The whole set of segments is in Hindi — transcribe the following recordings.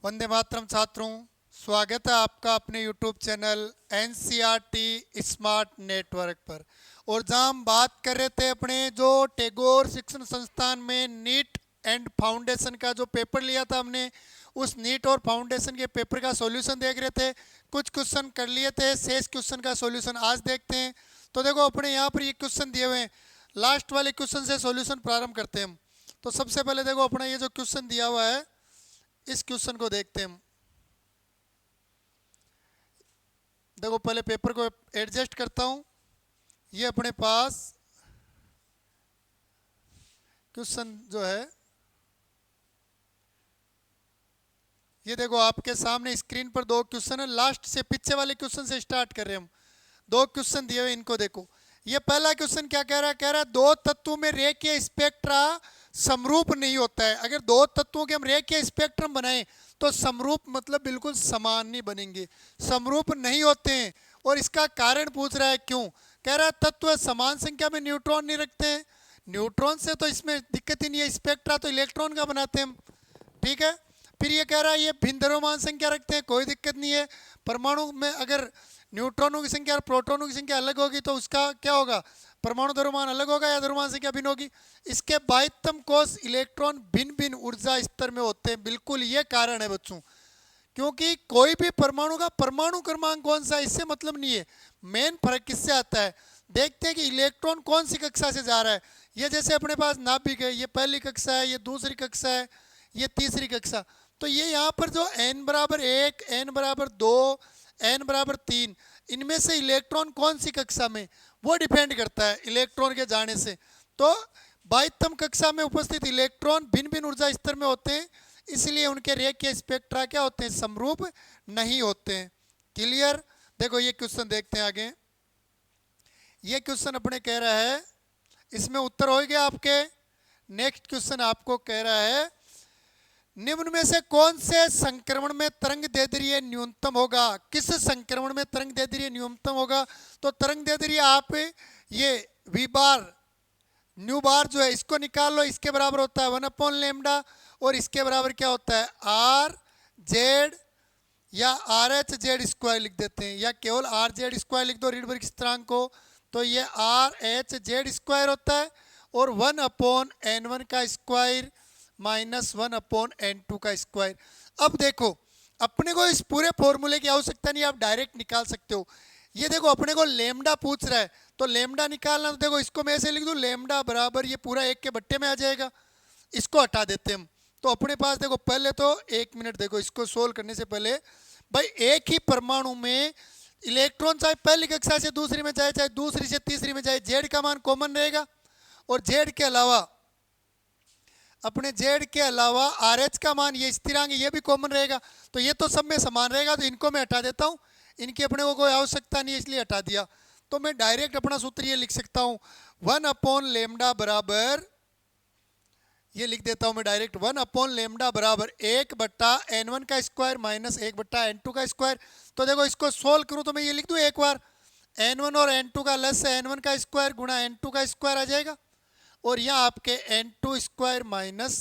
वंदे मातरम छात्रों, स्वागत है आपका अपने YouTube channel NCERT smart network पर। और जहां हम बात कर रहे थे अपने जो टैगोर शिक्षण संस्थान में नीट एंड फाउंडेशन का जो पेपर लिया था हमने, उस नीट और फाउंडेशन के पेपर का सॉल्यूशन देख रहे थे। कुछ क्वेश्चन कर लिए थे, शेष क्वेश्चन का सॉल्यूशन आज देखते हैं। तो देखो अपने यहाँ पर ये क्वेश्चन दिए हुए हैं, लास्ट वाले क्वेश्चन से सॉल्यूशन प्रारंभ करते हैं हम। तो सबसे पहले देखो अपना ये जो क्वेश्चन दिया हुआ है, इस क्वेश्चन को देखते हैं हम। देखो पहले पेपर को एडजस्ट करता हूं। ये अपने पास क्वेश्चन जो है, ये देखो आपके सामने स्क्रीन पर दो क्वेश्चन है। लास्ट से पीछे वाले क्वेश्चन से स्टार्ट कर रहे हैं हम। दो क्वेश्चन दिए हुए, इनको देखो। ये पहला क्वेश्चन क्या कह रहा है? कह रहा है दो तत्वों में रेखीय स्पेक्ट्रा समरूप नहीं होता है। अगर दो तत्वों के हम रेखीय स्पेक्ट्रम बनाएं तो समरूप मतलब बिल्कुल समान नहीं बनेंगे, समरूप नहीं होते हैं। और इसका कारण पूछ रहा है क्यों। कह रहा है तत्व समान संख्या में न्यूट्रॉन नहीं रखते हैं। न्यूट्रॉन से तो इसमें दिक्कत ही नहीं है, स्पेक्ट्रा तो इलेक्ट्रॉन का बनाते हैं हम, ठीक है। फिर ये कह रहा है ये भिन्न द्रव्यमान संख्या रखते हैं, कोई दिक्कत नहीं है। परमाणु में अगर न्यूट्रॉनों की संख्या और प्रोटॉनों की संख्या अलग होगी तो उसका क्या होगा, परमाणु द्रव्यमान अलग होगा या द्रव्यमान संख्या भिन्न होगी। इसके बाह्यतम कोश इलेक्ट्रॉन भिन्न भिन्न ऊर्जा स्तर में होते हैं। बिल्कुल ये कारण है बच्चों, क्योंकि कोई भी परमाणु का परमाणु क्रमांक कौन सा है इससे मतलब नहीं है, मेन फर्क किससे आता है। देखते हैं कि इलेक्ट्रॉन कौन सी कक्षा से जा रहा है। ये जैसे अपने पास नाभिक है, ये पहली कक्षा है, ये दूसरी कक्षा है, ये तीसरी कक्षा। तो ये यहाँ पर जो n बराबर 1, n बराबर 2, n बराबर 3, इनमें से इलेक्ट्रॉन कौन सी कक्षा में, वो डिपेंड करता है इलेक्ट्रॉन के जाने से। तो बाह्यतम कक्षा में उपस्थित इलेक्ट्रॉन भिन्न भिन्न ऊर्जा स्तर में होते हैं, इसलिए उनके रेखीय स्पेक्ट्रा क्या होते हैं, समरूप नहीं होते हैं। क्लियर। देखो ये क्वेश्चन देखते हैं आगे। ये क्वेश्चन अपने कह रहा है, इसमें उत्तर हो गया आपके। नेक्स्ट क्वेश्चन आपको कह रहा है निम्न में से कौन से संक्रमण में तरंग दैर्ध्य न्यूनतम होगा। किस संक्रमण में तरंग दैर्ध्य न्यूनतम होगा। तो तरंग दैर्ध्य आप ये वी बार न्यू बार जो है इसको निकाल लो, इसके बराबर होता है 1/λ। और इसके बराबर क्या होता है, आर जेड या आर एच जेड स्क्वायर लिख देते हैं, या केवल आर जेड स्क्वायर लिख दो रीडबर्ग स्थिरांक को। तो ये आर एच जेड स्क्वायर होता है और 1/n1 का स्क्वायर माइनस 1/n2 का स्क्वायर। अब देखो अपने को इस पूरे फॉर्मूले की आवश्यकता नहीं, आप डायरेक्ट निकाल सकते हो। ये देखो अपने को लेमडा पूछ रहा है, तो लेमडा निकालना, तो देखो इसको मैं ऐसे लिख दूं, लेमडा बराबर ये पूरा 1 के बट्टे में आ जाएगा। इसको हटा देते हैं हम। तो अपने पास देखो पहले तो 1 मिनट, देखो इसको सोल्व करने से पहले भाई एक ही परमाणु में इलेक्ट्रॉन चाहे पहली कक्षा से दूसरी में जाए, चाहे दूसरी से तीसरी में जाए, जेड का मान कॉमन रहेगा। और जेड के अलावा अपने जेड के अलावा आर एच का मान, ये स्थिरांक ये भी कॉमन रहेगा। तो ये तो सब में समान रहेगा, तो इनको मैं हटा देता हूँ, इनकी अपने को कोई आवश्यकता नहीं है इसलिए हटा दिया। तो मैं डायरेक्ट अपना सूत्र ये लिख सकता हूँ 1/λ बराबर, ये लिख देता हूँ मैं डायरेक्ट 1/λ बराबर 1/n1 का स्क्वायर माइनस 1/n2 का स्क्वायर। तो देखो इसको सोल्व करूँ तो मैं ये लिख दूँ एक बार, n1 और n2 का लस से n1 का स्क्वायर गुणा n2 का स्क्वायर आ जाएगा। और यहाँ आपके n2 स्क्वायर माइनस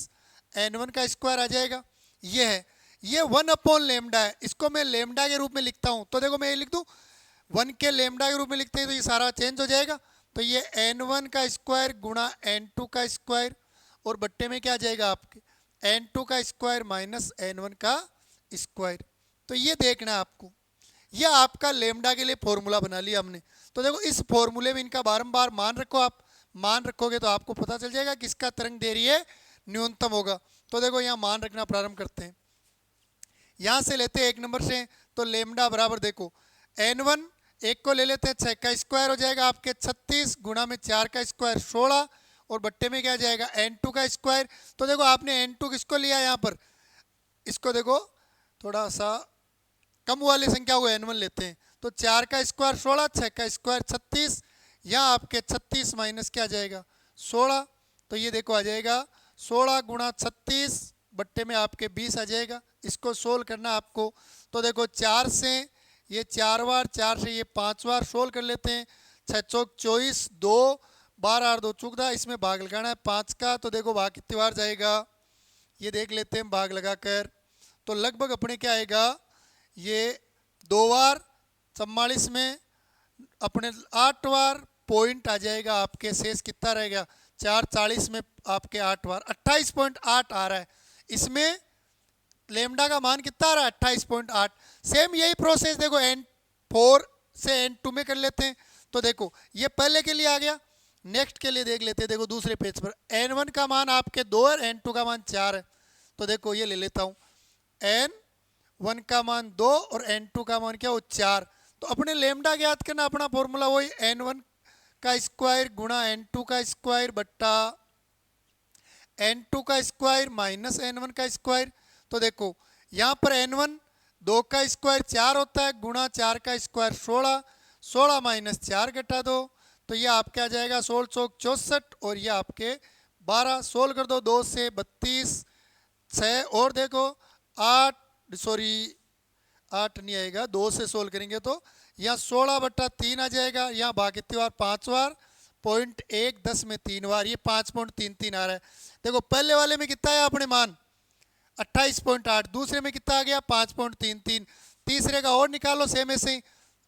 n1 का स्क्वायर आ जाएगा। ये है, ये 1/λ है, इसको मैं लेमडा के रूप में लिखता हूँ। तो देखो मैं ये लिख दूँ 1 के लेमडा के रूप में लिखते हैं, तो ये सारा चेंज हो जाएगा। तो ये n1 का स्क्वायर गुणा n2 का स्क्वायर, और बट्टे में क्या आ जाएगा आपके n2 का स्क्वायर माइनस n1 का स्क्वायर। तो ये देखना है आपको, ये आपका लेमडा के लिए फॉर्मूला बना लिया हमने। तो देखो इस फॉर्मूले में इनका बारंबार मान रखो, आप मान रखोगे तो आपको पता चल जाएगा कि इसका तरंग दैर्ध्य न्यूनतम होगा। तो देखो यहाँ मान रखना प्रारंभ करते हैं, यहाँ से लेते हैं 1 नंबर से। तो लेमडा बराबर देखो n1 एक को ले लेते हैं, 6 का स्क्वायर हो जाएगा आपके 36 गुणा में 4 का स्क्वायर 16, और बट्टे में क्या आ जाएगा n2 का स्क्वायर। तो देखो आपने n2 किसको लिया यहाँ पर, इसको देखो थोड़ा सा कम वाली संख्या को n1 लेते हैं। तो 4 का स्क्वायर 16, 6 का स्क्वायर 36, यहाँ आपके 36 माइनस क्या आ जाएगा 16। तो ये देखो आ जाएगा 16 गुणा 36 बट्टे में आपके 20 आ जाएगा। इसको सोल्व करना आपको। तो देखो 4 से ये 4 बार, 4 से ये 5 बार सोल्व कर लेते हैं। 6 चौक 24, 2 12 और 2 14, इसमें भाग लगाना है 5 का। तो देखो भाग कितनी बार जाएगा, ये देख लेते हैं भाग लगाकर। तो लगभग अपने क्या आएगा, ये 2 बार 44 में अपने 8 बार पॉइंट आ जाएगा आपके, शेष कितना रहेगा 440 में आपके 8 बार 28.8 आ रहा है। इसमें लेमडा का मान कितना आ रहा है 28.8। सेम यही प्रोसेस देखो n4 से n2 में कर लेते हैं। तो देखो ये पहले के लिए आ गया, नेक्स्ट के लिए देख लेते हैं। देखो दूसरे पेज पर n1 का मान आपके 2 है, n2 का मान 4 है। तो देखो ये ले लेता हूँ, n1 का मान 2 और n2 का मान क्या हो 4। तो अपने लेमडा ज्ञात करना, अपना फॉर्मूला वही n1 का स्क्वायर गुणा n2 का स्क्वायर बट्टा n2 का स्क्वायर माइनस n1 का स्क्वायर। तो देखो यहाँ पर n1 2 का स्क्वायर 4 होता है, गुणा 4 का स्क्वायर 16, 16 माइनस 4 घटा दो, तो ये आपके आ जाएगा 16 चौक 64 और ये आपके 12, 16 कर दो 2 से 32, 6 और देखो 8, सॉरी 8 नहीं आएगा, 2 से 16 करेंगे तो यहाँ 16/3 आ जाएगा। यहाँ भाग कितनी बार 5 बार, 0.1 10 में 3 बार, ये 5.33 आ रहा है। देखो पहले वाले में कितना है अपने मान 28.8, दूसरे में कितना आ गया 5.33, तीसरे का और निकालो सेम ऐसे ही,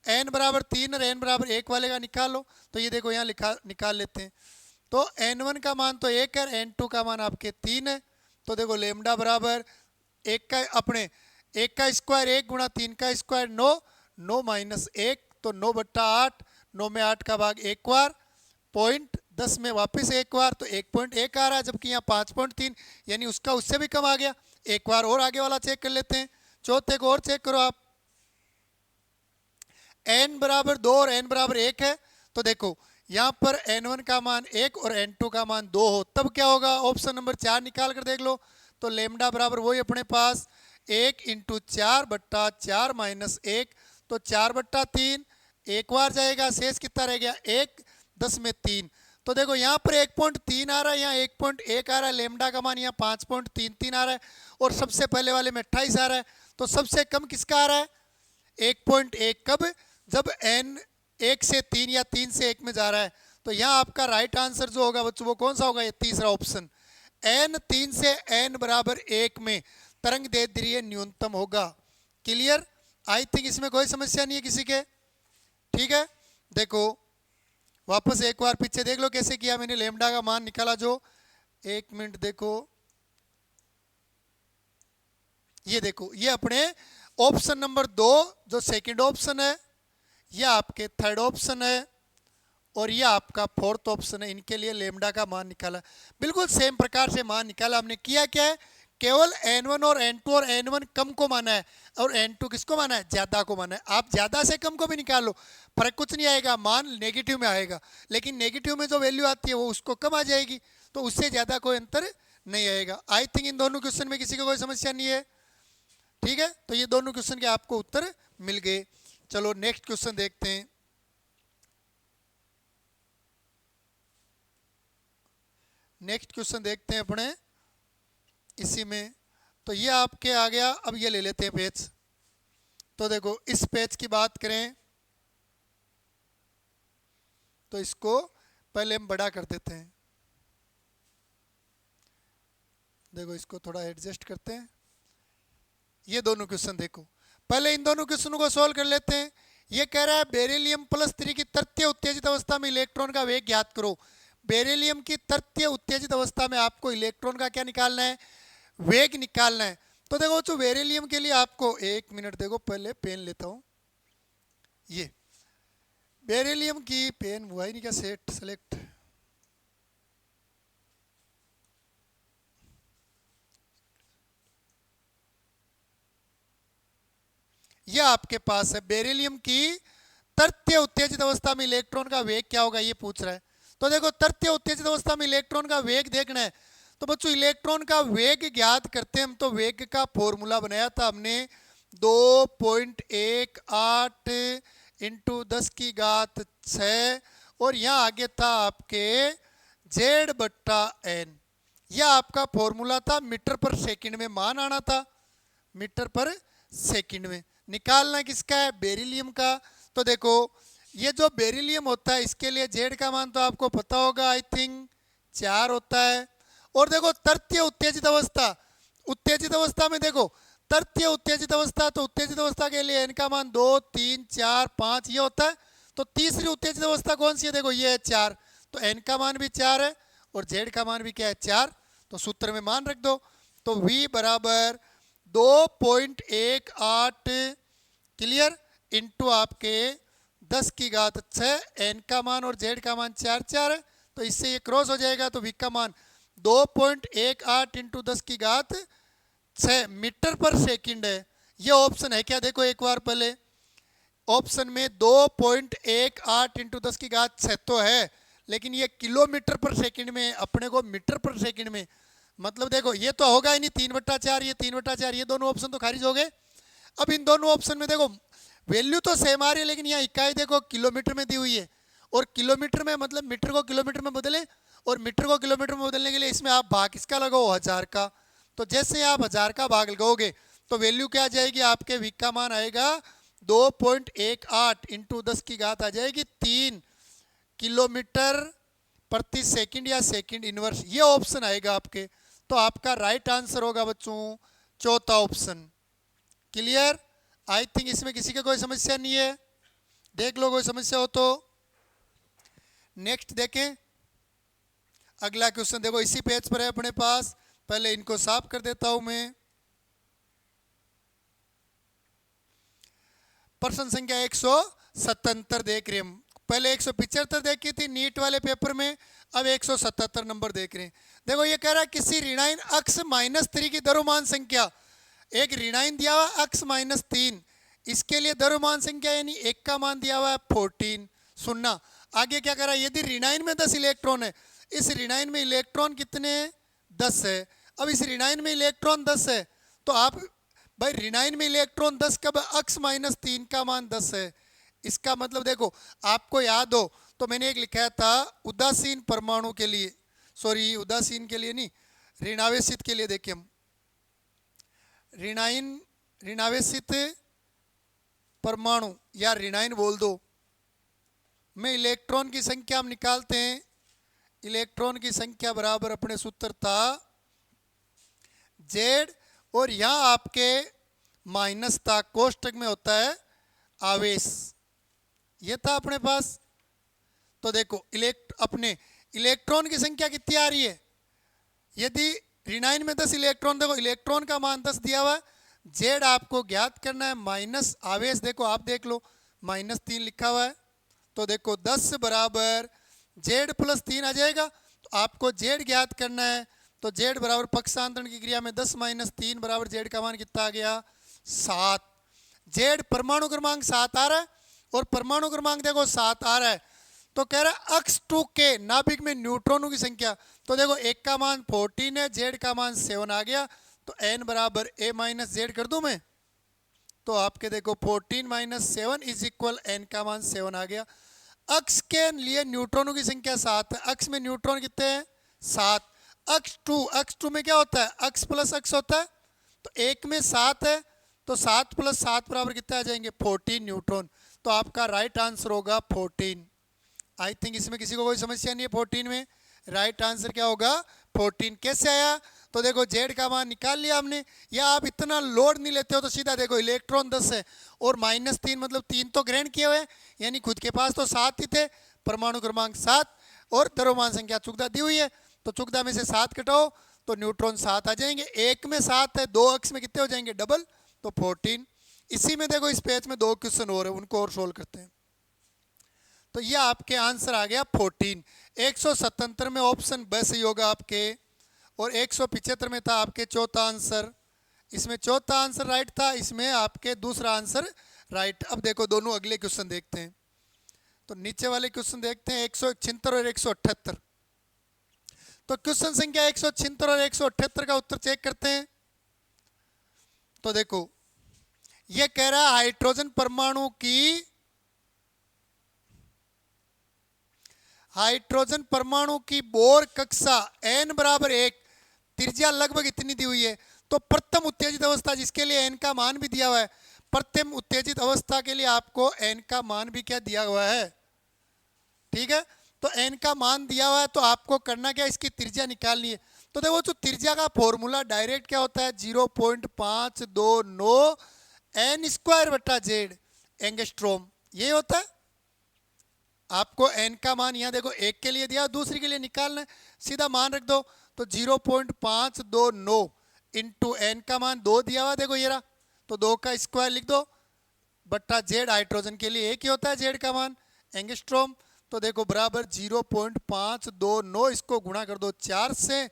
n बराबर 3 और n बराबर 1 वाले का निकालो। तो ये देखो यहाँ निकाल लेते हैं। तो n1 का मान तो 1 है, n2 का मान आपके 3 है। तो देखो लेमडा बराबर 1 का अपने 1 का स्क्वायर 1 गुणा 3 का स्क्वायर 9, 9 माइनस 1 तो 9/8, 9 में 8 का भाग 1 बार, 0.10 में वापस 1 बार तो 1.1 आ रहा है, जबकि यहाँ 5.3 यानी उसका उससे भी कम आ गया। एक बार और आगे वाला चेक कर लेते हैं, चौथे को और चेक करो आप। n बराबर 2 और n बराबर 1 है। तो देखो यहाँ पर n1 का मान 1 और n2 का मान 2 हो, तब क्या होगा, ऑप्शन नंबर 4 निकाल कर देख लो। तो लेमडा बराबर वही अपने पास 1 × 4/4 माइनस 1, तो 4/3 एक बार जाएगा, शेष कितना रह गया 1, 10 में 3। तो देखो यहाँ पर 1.3 आ रहा है, यहाँ 1.1 आ रहा है, लेमडा का मान यहाँ 5.33 आ रहा है और सबसे पहले वाले में 28 आ रहा है। तो सबसे कम किसका आ रहा है 1.1, कब, जब n 1 से 3 या 3 से 1 में जा रहा है। तो यहाँ आपका राइट आंसर जो होगा बच्चों वो कौन सा होगा, ये तीसरा ऑप्शन, n 3 से n बराबर 1 में तरंग दैर्ध्य न्यूनतम होगा। क्लियर, आई थिंक इसमें कोई समस्या नहीं है किसी के, ठीक है। देखो वापस एक बार पीछे देख लो कैसे किया मैंने, लेमडा का मान निकाला जो, 1 मिनट देखो, ये देखो ये अपने ऑप्शन नंबर 2 जो सेकंड ऑप्शन है, ये आपके थर्ड ऑप्शन है और ये आपका फोर्थ ऑप्शन है, इनके लिए लेमडा का मान निकाला। बिल्कुल सेम प्रकार से मान निकाला हमने। किया क्या है, केवल n1 और n2 और n1 कम को माना है और n2 किसको माना है, ज्यादा को माना है। आप ज्यादा से कम को भी निकाल लो, फर्क कुछ नहीं आएगा, मान नेगेटिव में आएगा, लेकिन नेगेटिव में जो वैल्यू आती है वो उसको कम आ जाएगी, तो उससे ज्यादा कोई अंतर नहीं आएगा। आई थिंक इन दोनों क्वेश्चन में किसी को कोई समस्या नहीं है, ठीक है। तो ये दोनों क्वेश्चन के आपको उत्तर मिल गए। चलो नेक्स्ट क्वेश्चन देखते हैं। नेक्स्ट क्वेश्चन देखते हैं अपने इसी में। तो ये आपके आ गया, अब ये ले लेते हैं पेज। तो देखो इस पेज की बात करें तो इसको पहले हम बड़ा कर देते हैं। देखो इसको थोड़ा एडजस्ट करते हैं। ये दोनों क्वेश्चन देखो, पहले इन दोनों क्वेश्चनों को सॉल्व कर लेते हैं। ये कह रहा है बेरिलियम +3 की तृतीय उत्तेजित अवस्था में इलेक्ट्रॉन का वेग ज्ञात करो। बेरिलियम की तृतीय उत्तेजित अवस्था में आपको इलेक्ट्रॉन का क्या निकालना है, वेग निकालना है। तो देखो जो बेरिलियम के लिए आपको, 1 मिनट देखो पहले पेन लेता हूं। ये बेरिलियम की पेन हुआ ही नहीं क्या सेट सेलेक्ट, यह आपके पास है बेरिलियम की तृतीय उत्तेजित अवस्था में इलेक्ट्रॉन का वेग क्या होगा, ये पूछ रहा है। तो देखो तृतीय उत्तेजित अवस्था में इलेक्ट्रॉन का वेग देखना है, तो बच्चों इलेक्ट्रॉन का वेग ज्ञात करते हैं हम। तो वेग का फॉर्मूला बनाया था हमने 2.18 × 10⁻⁶ और यहाँ आगे था आपके Z/n। यह आपका फॉर्मूला था, मीटर पर सेकंड में मान आना था, मीटर पर सेकंड में। निकालना किसका है, बेरिलियम का। तो देखो ये जो बेरिलियम होता है इसके लिए जेड का मान तो आपको पता होगा, आई थिंक 4 होता है। और देखो तृतीय उत्तेजित अवस्था, उत्तेजित अवस्था में देखो तृतीय उत्तेजित अवस्था, तो उत्तेजित अवस्था के लिए n का मान 2, 3, 4, 5 ये होता है। तो तीसरी उत्तेजित अवस्था कौन सी है? देखो ये है 4, तो n का मान भी 4 है और z का मान भी क्या है? 4। तो सूत्र में मान रख दो, तो v बराबर 2.18 क्लियर इंटू आपके 10 की घात 6, n का मान और z का मान 4 4 है, तो इससे ये क्रॉस हो जाएगा, तो v का मान 2.18 इंटू 10 की घात 6 मीटर पर सेकंड है। ये ऑप्शन है क्या? देखो एक बार पहले ऑप्शन में 2.18 इंटू 10 की घात 6 तो है, लेकिन ये किलोमीटर पर सेकंड में, अपने को मीटर पर सेकंड में, मतलब देखो ये तो होगा ही नहीं, 3/4 ये 3/4, ये दोनों ऑप्शन तो खारिज हो गए। अब इन दोनों ऑप्शन में देखो वैल्यू तो सेम आ रही है, लेकिन यहाँ इकाई देखो किलोमीटर में दी हुई है, और किलोमीटर में मतलब मीटर को किलोमीटर में बदले, और मीटर को किलोमीटर में बदलने के लिए इसमें आप भाग किसका लगाओ? 1000 का। तो जैसे आप 1000 का भाग लगाओगे तो वैल्यू क्या आ जाएगी? आपके v का मान आएगा 2.18 इंटू 10 की घात आ जाएगी 3 किलोमीटर प्रति सेकंड या सेकंड इनवर्स, ये ऑप्शन आएगा आपके। तो आपका राइट आंसर होगा बच्चों चौथा ऑप्शन। क्लियर? आई थिंक इसमें किसी का कोई समस्या नहीं है, देख लो कोई समस्या हो तो। नेक्स्ट देखें, अगला क्वेश्चन देखो इसी पेज पर है अपने पास, पहले इनको साफ कर देता हूं मैं। प्रश्न संख्या 177 देख रहे हैं हम, पहले 175 देखी थी नीट वाले पेपर में, अब 177 नंबर देख रहे हैं। देखो ये कह रहा है किसी ऋणात्मक अक्ष -3 की द्रव्यमान संख्या, एक ऋणात्मक दिया हुआ अक्ष -3, इसके लिए द्रव्यमान संख्या यानी एक का मान दिया हुआ है 14 सुनना। आगे क्या करा? यदि ऋणात्मक में 10 इलेक्ट्रॉन है, इस ऋणात्मक में इलेक्ट्रॉन कितने? 10 है। अब इस ऋणात्मक में इलेक्ट्रॉन 10 है, तो आप भाई ऋणात्मक में इलेक्ट्रॉन 10 कब? अक्ष -3 का मान 10 है। इसका मतलब देखो आपको याद हो तो मैंने एक लिखा था उदासीन परमाणु के लिए, सॉरी उदासीन के लिए नहीं, ऋणावेशित के लिए। देखिए हम ऋणावेशित परमाणु या ऋणात्मक बोल दो में इलेक्ट्रॉन की संख्या हम निकालते हैं, इलेक्ट्रॉन की संख्या बराबर अपने सूत्र था Z, और यहाँ आपके माइनस था, कोष्टक में होता है आवेश, ये था अपने पास। तो देखो अपने इलेक्ट्रॉन की संख्या कितनी आ रही है? यदि ऋणात्मक में 10 इलेक्ट्रॉन, देखो इलेक्ट्रॉन का मान 10 दिया हुआ है, Z आपको ज्ञात करना है, माइनस आवेश देखो आप देख लो -3 लिखा हुआ है, तो देखो 10 बराबर Z + 3 आ जाएगा। तो आपको Z ज्ञात करना है, तो Z बराबर पक्षांतरण की क्रिया में 10 - 3 बराबर Z का मान कितना आ गया? 7। Z परमाणु क्रमांक 7 आ रहा है, और परमाणु क्रमांक देखो 7 आ रहा है, तो कह रहा है अक्ष 2 के नाभिक में न्यूट्रॉनों की संख्या, तो देखो एक का मान 14 है, Z का मान 7 आ गया, तो n बराबर a - Z कर दूं मैं, तो आपके देखो 14 - 7 = n का मान 7 आ गया। अक्ष के लिए न्यूट्रॉनों की संख्या 7 है, अक्ष में न्यूट्रॉन कितने हैं? 7। अक्ष 2 में क्या होता है? अक्ष प्लस अक्ष होता है, तो एक में 7 है, तो 7 + 7 बराबर कितने आ जाएंगे? 14 न्यूट्रॉन। तो आपका राइट आंसर होगा 14। आई थिंक इसमें किसी को कोई समस्या नहीं है। 14 में राइट आंसर क्या होगा? 14। कैसे आया? तो देखो Z का मान निकाल लिया हमने, या आप इतना लोड नहीं लेते हो तो सीधा देखो इलेक्ट्रॉन 10 है और -3 मतलब 3 तो ग्रहण किए हुए, यानी खुद के पास तो 7 ही थे, परमाणु क्रमांक 7 और द्रव्यमान संख्या चुकदा दी हुई है, तो चुकदा में से 7 घटाओ तो न्यूट्रॉन 7 आ जाएंगे। एक में 7 है, 2 अक्ष में कितने हो जाएंगे? डबल, तो 14। इसी में देखो इस पेज में 2 क्वेश्चन और है, उनको और सोल्व करते हैं। तो ये आपके आंसर आ गया 14। 177 में ऑप्शन ब सही होगा आपके, और 175 में था आपके चौथा आंसर। इसमें चौथा आंसर राइट था, इसमें आपके दूसरा आंसर राइट। अब देखो दोनों अगले क्वेश्चन देखते हैं, तो नीचे वाले क्वेश्चन देखते हैं 176 और 178। तो क्वेश्चन संख्या 176 और 178 का उत्तर चेक करते हैं। तो देखो ये कह रहा है हाइड्रोजन परमाणु की बोर कक्षा n बराबर 1, त्रिज्या लगभग इतनी दी हुई है। तो प्रथम उत्तेजित अवस्था जिसके लिए n का मान भी दिया हुआ है, प्रथम उत्तेजित अवस्था के लिए आपको n का मान भी क्या दिया हुआ है? ठीक है, तो n का मान दिया हुआ है, तो आपको करना क्या? इसकी त्रिज्या निकालनी है। तो देखो जो त्रिज्या का फॉर्मूला डायरेक्ट क्या होता है 0.529 n स्क्वायर बटा जेड एंगस्ट्रोम, ये होता है। आपको n का मान यहाँ देखो एक के लिए दिया, दूसरी के लिए निकालना है, सीधा मान रख दो। तो 0.529 इंटू एन का मान 2 दिया हुआ देखो ये रहा, तो 2 का स्क्वायर लिख दो बट्टा जेड, हाइड्रोजन के लिए एक ही होता है जेड का मान एंगस्ट्रोम। तो देखो बराबर 0.529, इसको गुणा कर दो 4 से,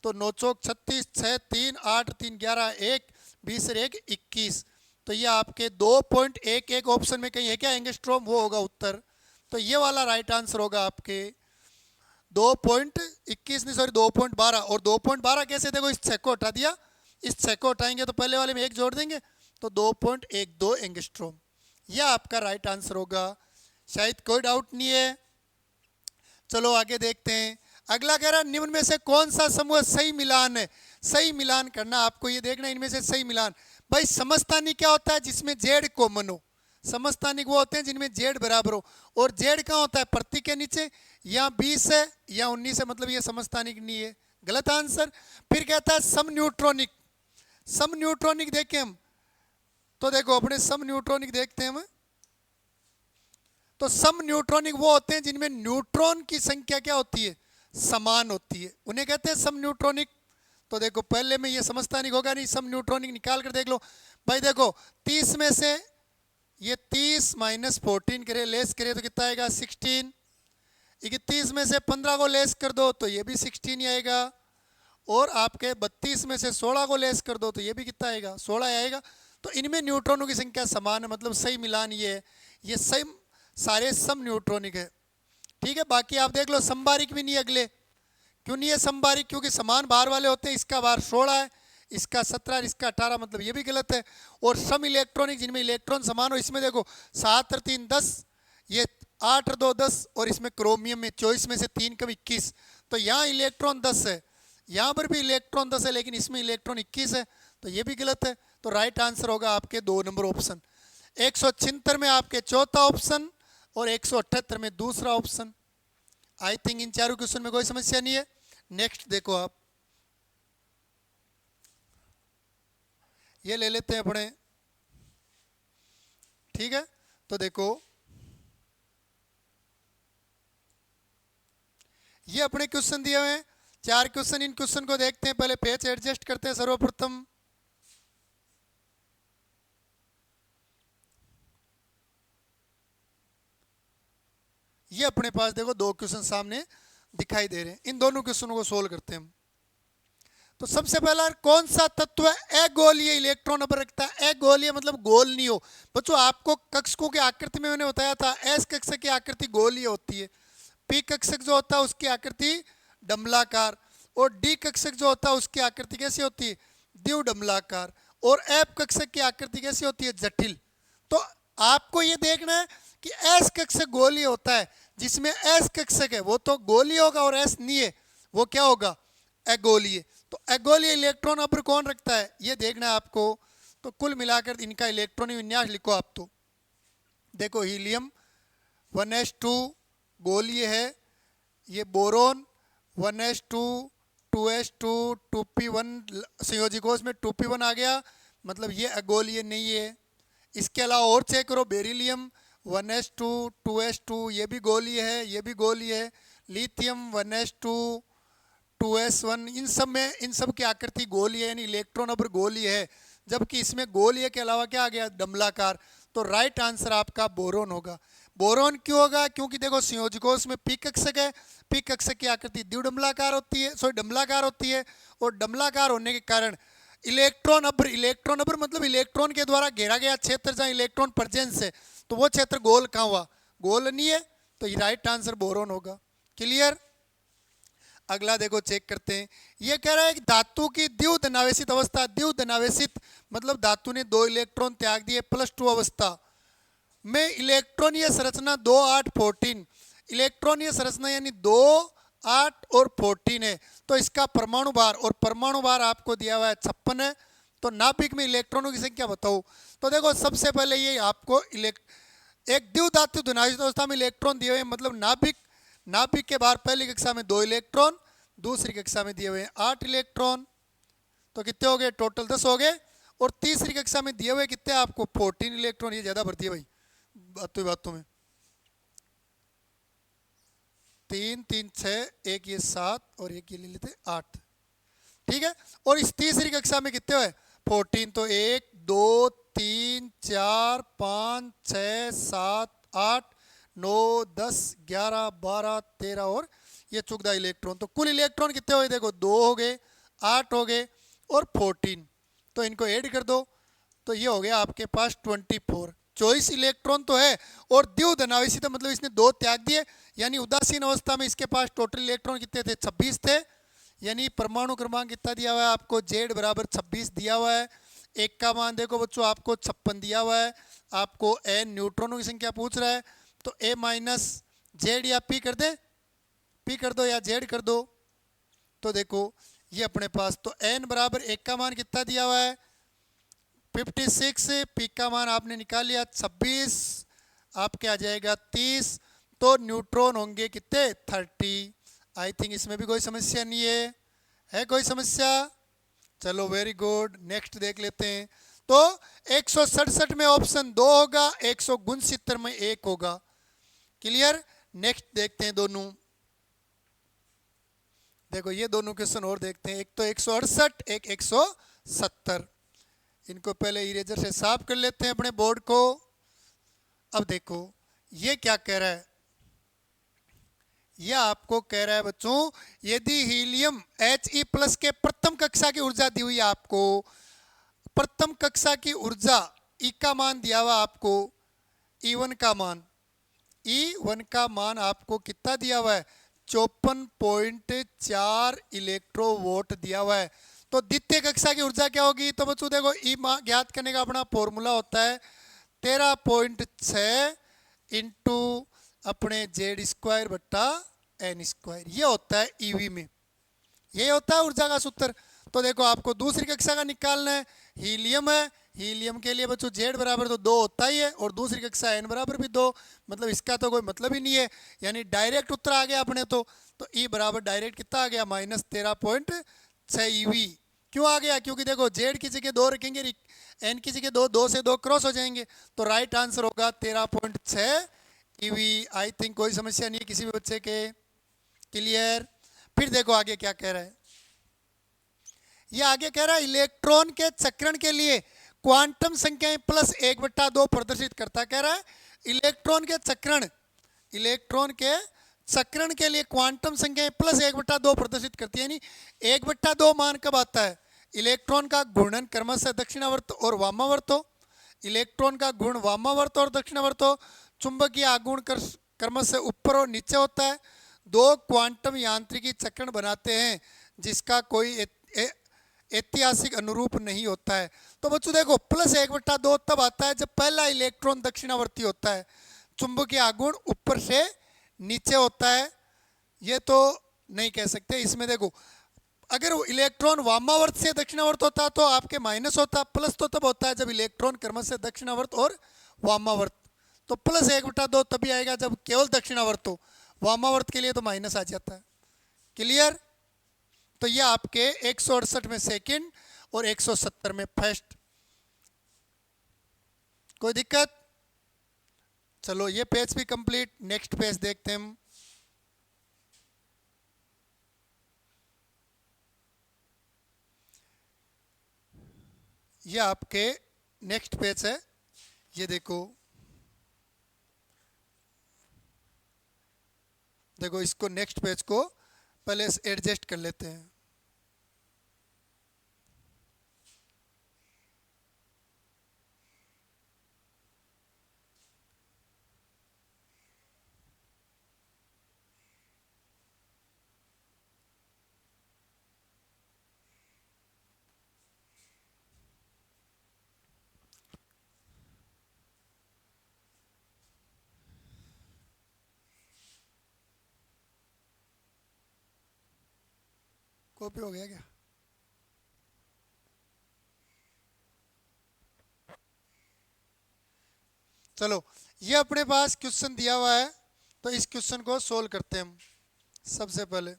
तो 9 चौक 36, 6 3 8 3 11 1 20 1 21। तो ये आपके 2.11 ऑप्शन में कहीं है क्या एंगस्ट्रोम, वो होगा उत्तर। तो ये वाला राइट आंसर होगा आपके 2.21 नहीं सॉरी 2.12। और 2.12 कैसे, देखो इस 6 को हटा दिया, इस 6 को हटाएंगे तो पहले वाले में 1 जोड़ देंगे, तो 2.12 एंगस्ट्रोम, यह आपका राइट आंसर होगा। शायद कोई डाउट नहीं है। चलो आगे देखते हैं। अगला कह रहा है निम्न में से कौन सा समूह सही मिलान है। सही मिलान करना आपको ये देखना, इनमें से सही मिलान। भाई समस्थानिक क्या होता है, जिसमें जेड कॉमन हो। समस्थानिक वो होते हैं जिनमें जेड बराबर हो, और जेड कहाँ होता है प्रतीक के नीचे, या 20 है या 19 है, मतलब ये समस्थानिक नहीं है, गलत आंसर। फिर कहता है सम न्यूट्रॉनिक। सम न्यूट्रॉनिक देखें हम, तो देखो अपने सम न्यूट्रॉनिक देखते हैं हम। तो सम न्यूट्रॉनिक वो होते हैं जिनमें न्यूट्रॉन की संख्या क्या होती है, समान होती है, उन्हें कहते हैं सम न्यूट्रॉनिक। तो देखो पहले में ये समस्थानिक होगा नहीं, सम न्यूट्रॉनिक निकाल कर देख लो। भाई देखो 30 में से ये 30 माइनस 14 करे, लेस करे तो कितना आएगा 16। 31 में से 15 को लेस कर दो तो ये भी 16 ही आएगा। और आपके 32 में से 16 को लेस कर दो तो ये भी कितना आएगा 16 आएगा। तो इनमें न्यूट्रॉनों की संख्या समान है, मतलब सही मिलान ये है, ये सही सारे सम न्यूट्रॉनिक है। ठीक है, बाकी आप देख लो संबारिक भी नहीं अगले। क्यों नहीं है संबारिक, क्योंकि समान भार वाले होते हैं। इसका भार 16 है, इसका 17, इसका 18, मतलब ये भी गलत है। और सम इलेक्ट्रॉनिक जिनमें इलेक्ट्रॉन समान हो, इसमें देखो 7 और 3 10, ये 8 और 2 10, और इसमें क्रोमियम में 24 में से 3 कम 21। तो यहाँ इलेक्ट्रॉन 10 है, यहाँ पर भी इलेक्ट्रॉन 10 है, लेकिन इसमें इलेक्ट्रॉन 21 है, तो ये भी गलत है। तो राइट आंसर होगा आपके 2 नंबर ऑप्शन। 176 में आपके चौथा ऑप्शन और 178 में दूसरा ऑप्शन। आई थिंक इन चारों क्वेश्चन में कोई समस्या नहीं है। नेक्स्ट देखो आप, ये ले लेते हैं अपने। ठीक है, तो देखो ये अपने क्वेश्चन दिए हुए हैं 4 क्वेश्चन। इन क्वेश्चन को देखते हैं, पहले पेज एडजस्ट करते हैं सर्वप्रथम। ये अपने पास देखो 2 क्वेश्चन सामने दिखाई दे रहे हैं, इन दोनों क्वेश्चनों को सोल्व करते हैं हम। तो सबसे पहला कौन सा तत्व अगोलीय इलेक्ट्रॉन नंबर रखता है। अगोलीय मतलब गोल नहीं हो। बच्चों आपको कक्षकों की आकृति में मैंने बताया था, एस कक्षक की आकृति गोलीय होती है, पी कक्षक जो होता है उसकी आकृति डम्बलाकार, और डी कक्षक जो होता है उसकी आकृति कैसी होती है द्विडम्बलाकार, और एफ कक्षक की आकृति कैसी होती है जटिल। तो आपको ये देखना है कि एस कक्षक गोलीय होता है, जिसमें एस कक्षक है वो तो गोलीय होगा, और एस नहीं है वो क्या होगा अगोलीय। तो अगोलीय इलेक्ट्रॉन नंबर कौन रखता है ये देखना है आपको। तो कुल मिलाकर इनका इलेक्ट्रॉनिक विन्यास लिखो आप। तो देखो हीलियम 1s2 गोलीय है, ये बोरोन 1s2 2s2 2p1 संयोजी कोष में 2p1 आ गया, मतलब ये अगोलीय नहीं है। इसके अलावा और चेक करो, बेरिलियम 1s2 2s2 ये भी गोलीय है, ये भी गोलीय है। लिथियम 1s2 2s1 इन सब में, इन सब की आकृति गोलीय है, यानी इलेक्ट्रॉन नंबर गोलीय है, जबकि इसमें गोलीय के अलावा क्या आ गया डम्बलाकार। तो राइट आंसर आपका बोरोन होगा। बोरोन क्यों होगा, क्योंकि देखो संयोजकोष में पी कक्षक है, पी कक्षक की आकृति द्विडम्बलाकार होती है, सॉरी डम्बलाकार होती है, और डम्बलाकार होने के कारण इलेक्ट्रॉन नंबर मतलब इलेक्ट्रॉन के द्वारा घेरा गया क्षेत्र जहाँ इलेक्ट्रॉन प्रेजेंस है, तो वो क्षेत्र गोल कहाँ हुआ, गोल नहीं है। तो ये राइट आंसर बोरोन होगा। क्लियर। अगला देखो चेक करते हैं। ये कह रहा है कि धातु की द्विधनावेशित अवस्था, द्विधनावेशित मतलब धातु ने 2 इलेक्ट्रॉन त्याग दिए, +2 अवस्था में इलेक्ट्रॉनीय संरचना 2 8 14, इलेक्ट्रॉनीय संरचना यानी 2 8 और 14 है। तो इसका परमाणु भार, और परमाणु भार आपको दिया हुआ है 56 है। तो नाभिक में इलेक्ट्रॉनों की संख्या बताओ। तो देखो सबसे पहले ये आपको एक द्विधातु धनावेशित अवस्था में इलेक्ट्रॉन दिए हुए, मतलब नाभिक के बाहर पहली कक्षा में 2 इलेक्ट्रॉन, दूसरी कक्षा में दिए हुए हैं 8 इलेक्ट्रॉन, तो कितने हो गए टोटल 10 हो गए। और तीसरी कक्षा में दिए हुए कितने आपको 14 इलेक्ट्रॉन, ये ज्यादा भर्ती है भाई बातों बातों में। 3 3 6 एक ये 7 और एक ये ले लेते 8, ठीक है। और इस तीसरी कक्षा में कितने हुए 14, तो 1 2 3 4 5 6 7 8 9 10 11 12 13 और ये 14 इलेक्ट्रॉन। तो कुल इलेक्ट्रॉन कितने हुए देखो 2 हो गए, 8 हो गए और 14, तो इनको ऐड कर दो तो ये हो गया आपके पास 24। 24 इलेक्ट्रॉन तो है और द्विव धनावेशी, तो मतलब इसने 2 त्याग दिए, यानी उदासीन अवस्था में इसके पास टोटल इलेक्ट्रॉन कितने थे 26 थे। यानी परमाणु क्रमांक कितना दिया हुआ है आपको Z बराबर 26 दिया हुआ है। एक का मान देखो बच्चों आपको 56 दिया हुआ है। आपको N न्यूट्रॉनों की संख्या पूछ रहा है, तो A माइनस Z या P कर दे, P कर दो या Z कर दो। तो देखो ये अपने पास तो N बराबर एक का मान कितना दिया हुआ है 56, P का मान आपने निकाल लिया 26, आपके आ जाएगा 30, तो न्यूट्रॉन होंगे कितने 30। आई थिंक इसमें भी कोई समस्या नहीं है कोई समस्या? चलो वेरी गुड, नेक्स्ट देख लेते हैं। तो 167 में ऑप्शन 2 होगा, 169 में 1 होगा। क्लियर? नेक्स्ट देखते हैं दोनों। देखो ये दोनों क्वेश्चन और देखते हैं, एक तो 168 एक 170। इनको पहले इरेजर से साफ कर लेते हैं अपने बोर्ड को। अब देखो ये क्या कह रहा है, यह आपको कह रहा है बच्चों यदि हीलियम He प्लस के प्रथम कक्षा की ऊर्जा दी हुई है आपको, प्रथम कक्षा की ऊर्जा E का मान दिया हुआ आपको, E1 का मान, E1 का मान आपको कितना दिया हुआ है 54.4 इलेक्ट्रोवोल्ट दिया हुआ है। तो द्वितीय कक्षा की ऊर्जा क्या होगी, तो बच्चों देखो ई ज्ञात करने का अपना फॉर्मूला होता है 13.6 इंटू अपने Z² बट्टा N², ये होता है ईवी में, ये होता है ऊर्जा का सूत्र। तो देखो आपको दूसरी कक्षा का निकालना है, हीलियम है, हीलियम के लिए बच्चों Z बराबर तो 2 होता ही है और दूसरी कक्षा N बराबर भी 2, मतलब इसका तो कोई मतलब ही नहीं है, यानी डायरेक्ट उत्तर आ गया अपने तो E बराबर डायरेक्ट कितना आ गया -13.6 ईवी। क्यों आ गया, क्योंकि देखो Z की जगह 2 रखेंगे, N की जगह 2, 2 से 2 क्रॉस हो जाएंगे, तो राइट आंसर होगा 13.6 ईवी। आई थिंक कोई समस्या नहीं है किसी भी बच्चे के। क्लियर? फिर देखो आगे क्या कह रहा है, ये आगे कह रहा है इलेक्ट्रॉन के चक्रण के लिए क्वांटम संख्याएं +1/2 प्रदर्शित करता। कह रहा है इलेक्ट्रॉन के चक्रण, इलेक्ट्रॉन के चक्रण के लिए क्वांटम संख्याएं +1/2 प्रदर्शित करती है। यानी 1/2 मान कब आता है, इलेक्ट्रॉन का घूर्णन क्रमशः दक्षिणावर्त और वामावर्त हो, इलेक्ट्रॉन का घूर्ण वामावर्त और दक्षिणावर्त हो, चुंबकीय आघूर्ण क्रमशः ऊपर और नीचे होता है, 2 क्वांटम यांत्रिकी चक्रण बनाते हैं जिसका कोई ऐतिहासिक अनुरूप नहीं होता है। तो बच्चों देखो +1/2 तब आता है जब पहला इलेक्ट्रॉन दक्षिणावर्ती होता है, चुंबकीय आघूर्ण ऊपर से नीचे होता है, ये तो नहीं कह सकते। इसमें देखो अगर इलेक्ट्रॉन वामावर्त से दक्षिणावर्त होता तो आपके माइनस होता, प्लस तो तब होता है जब इलेक्ट्रॉन क्रमशः दक्षिणावर्त और वामावर्त, तो +1/2 तभी आएगा जब केवल दक्षिणावर्त हो, वामावर्त के लिए तो माइनस आ जाता है। क्लियर? तो ये आपके 168 में सेकंड और 170 में फर्स्ट। कोई दिक्कत? चलो ये पेज भी कंप्लीट, नेक्स्ट पेज देखते हैं हम। ये आपके नेक्स्ट पेज है, ये देखो, देखो इसको नेक्स्ट पेज को पहले एडजस्ट कर लेते हैं। कॉपी हो गया क्या? चलो ये अपने पास क्वेश्चन दिया हुआ है, तो इस क्वेश्चन को सोल्व करते हैं हम। सबसे पहले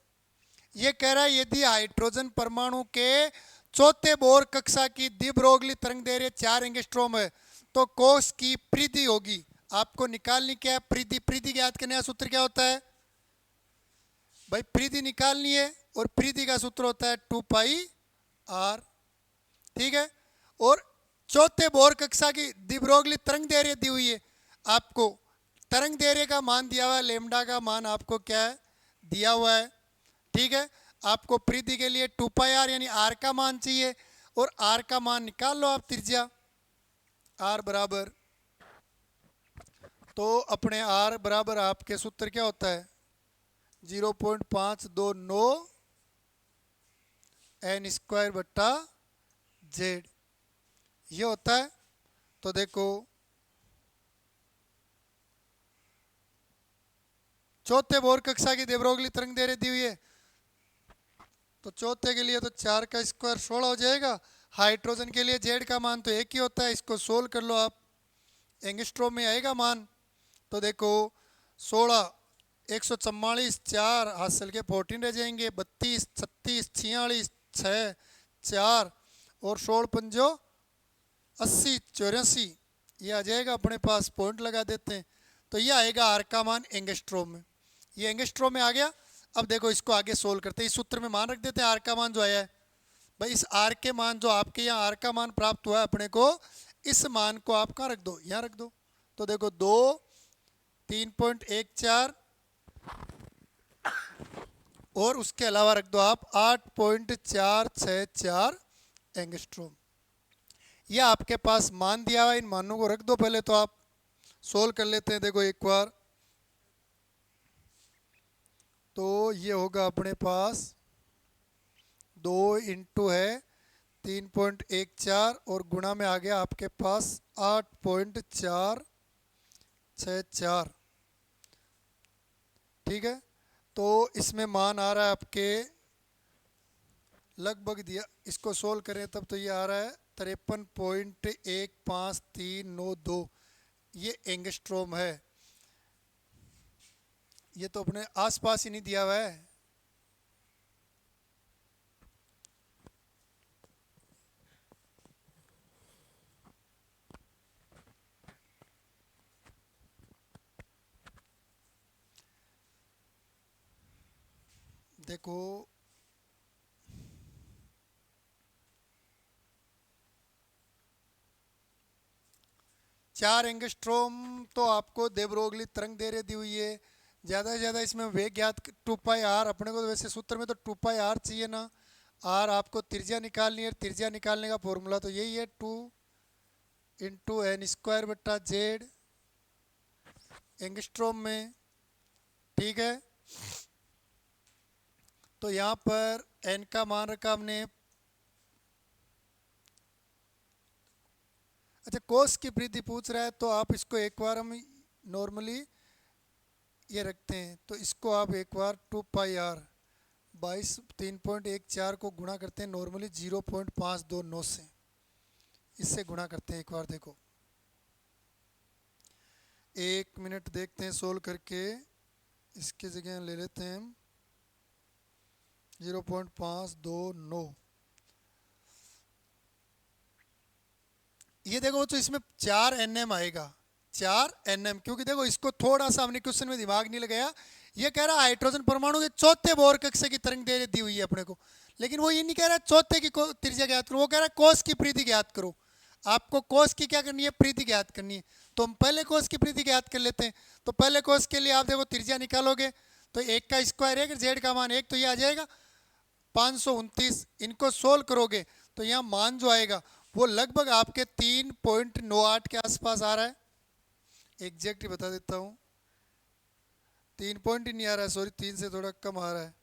ये कह रहा है यदि हाइड्रोजन परमाणु के चौथे बोर कक्षा की द्विब्रोगली तरंग दैर्घ्य 4 एंगस्ट्रॉम है तो कोष की परिधि होगी। आपको निकालनी क्या है? परिधि। परिधि ज्ञात करने का सूत्र क्या होता है भाई? परिधि निकालनी है और परिधि का सूत्र होता है 2 पाई आर। ठीक है। और चौथे बोर कक्षा की द्विब्रोगली तरंग दैर्घ्य दी हुई है आपको। तरंग दैर्घ्य का मान दिया हुआ है, लेमडा का मान आपको क्या है दिया हुआ है। ठीक है। आपको परिधि के लिए 2 पाई आर यानी आर का मान चाहिए और आर का मान निकाल लो आप त्रिज्या। आर बराबर, तो अपने आर बराबर आपके सूत्र क्या होता है 0.529 एन स्क्वायर बट्टा जेड, ये होता है। तो देखो चौथे बोर कक्षा की द्विब्रोगली तरंग दैर्घ्य दी हुई है तो चौथे के लिए तो 4 का स्क्वायर 16 हो जाएगा। हाइड्रोजन के लिए जेड का मान तो एक ही होता है, इसको सोल्व कर लो आप, एंगस्ट्रॉम में आएगा मान। तो देखो 16 144 4 हासिल के 14 रह जाएंगे, 32 36 46 6 4 और 16 पंजो 80 84, ये आ जाएगा अपने पास। पॉइंट लगा देते हैं तो ये आएगा आर का मान एंगस्ट्रॉम में। ये एंगस्ट्रॉम में आ गया। अब देखो इसको आगे सोल्व करते हैं। इस सूत्र में मान रख देते हैं आर का मान जो आया है भाई। इस आर के मान जो आपके यहाँ आर का मान प्राप्त हुआ है अपने को, इस मान को आप कहाँ रख दो? यहाँ रख दो। तो देखो 2 3.14 और उसके अलावा रख दो आप 8.464 एंगस्ट्रॉम। ये आपके पास मान दिया हुआ, इन मानों को रख दो पहले। तो आप सोल्व कर लेते हैं। देखो एक बार तो ये होगा अपने पास 2 इंटू है 3.14 और गुणा में आ गया आपके पास 8.464। ठीक है। तो इसमें मान आ रहा है आपके लगभग दिया, इसको सोल्व करें तब तो ये आ रहा है 53.15392, ये एंगस्ट्रॉम है। ये तो अपने आसपास ही नहीं दिया हुआ है। देखो 4 एंगस्ट्रॉम तो आपको देवरोगली तरंग दैर्घ्य दी हुई है। ज़्यादा से ज़्यादा इसमें वेग ज्ञात 2 पाई आर, अपने को तो वैसे सूत्र में तो 2 पाई आर चाहिए ना। आर आपको त्रिज्या निकालनी है, त्रिज्या निकालने का फॉर्मूला तो यही है 2 इंटू एन स्क्वायर बट्टा जेड एंगस्ट्रॉम में। ठीक है। तो यहाँ पर एन का मान रखा हमने। अच्छा, कोस की वृद्धि पूछ रहा है तो आप इसको एक बार हम नॉर्मली ये रखते हैं, तो इसको आप एक बार 2 पाई आर 22 3.14 को गुणा करते हैं नॉर्मली 0.529 से, इससे गुणा करते हैं एक बार। देखो 1 मिनट देखते हैं सोल्व करके। इसकी जगह ले लेते हैं हम 0.529। ये देखो तो इसमें 4 NM आएगा, 4 NM, क्योंकि देखो इसको थोड़ा सा हमने क्वेश्चन में दिमाग नहीं लगाया। ये कह रहा है हाइड्रोजन परमाणु के चौथे बोर कक्षा की तरंग दैर्घ्य दी हुई है अपने को, लेकिन वो ये नहीं कह रहा चौथे की त्रिज्या ज्ञात करो, वो कह रहा है कोस की परिधि ज्ञात करो। आपको कोस की क्या करनी है? परिधि ज्ञात करनी है। तो हम पहले कोस की परिधि ज्ञात कर लेते हैं। तो पहले कोस के लिए आप देखो त्रिज्या निकालोगे तो 1 का स्क्वायर है, जेड का मान 1, तो ये आ जाएगा 529। इनको सोल्व करोगे तो यहाँ मान जो आएगा वो लगभग आपके 3.98 के आसपास आ रहा है। एग्जैक्ट ही बता देता हूँ, 3 पॉइंट ही नहीं आ रहा है, सॉरी 3 से थोड़ा कम आ रहा है।